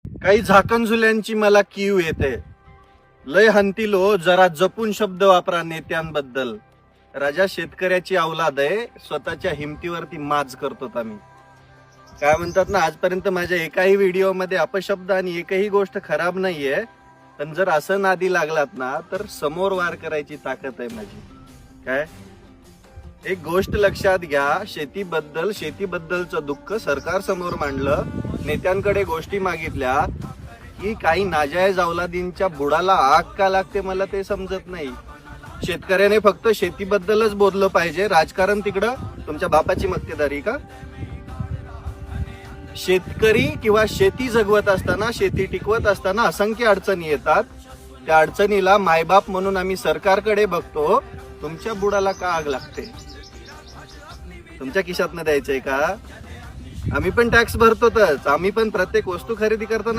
काही झाकणझुल्यांची मला कीव येते. लय हंतीलो, जरा जपून शब्द वापरा नेत्यांबद्दल. राजा शेतकऱ्याची अवलाद आहे, स्वतःच्या हिमतीवरती माज करतो आम्ही. काय म्हणतात ना, आजपर्यंत माझ्या एकाही व्हिडिओमध्ये अपशब्द आणि एकही गोष्ट खराब नाहीये. पण जर असं नादी लागलात ना, तर समोर वार करायची ताकद आहे माझी. काय एक गोष्ट लक्षात घ्या, शेतीबद्दलचं दुःख सरकार समोर मांडलं, नेत्यांकडे गोष्टी मागितल्या की काही नाजायज अवलादींच्या बुडाला आग का लागते मला ते समजत नाही. शेतकऱ्याने फक्त शेतीबद्दलच बोललं पाहिजे, राजकारण तिकडं तुमच्या बापाची मक्तेदारी का? शेतकरी किंवा शेती जगवत असताना, शेती टिकवत असताना असंख्य अडचणी येतात. त्या अडचणीला मायबाप म्हणून आम्ही सरकारकडे बघतो. तुमच्या बुडाला का आग लागते? तुमच्या खिशातनं द्यायचंय का? आम्ही पण टॅक्स भरतोच. आम्ही पण प्रत्येक वस्तू खरेदी करताना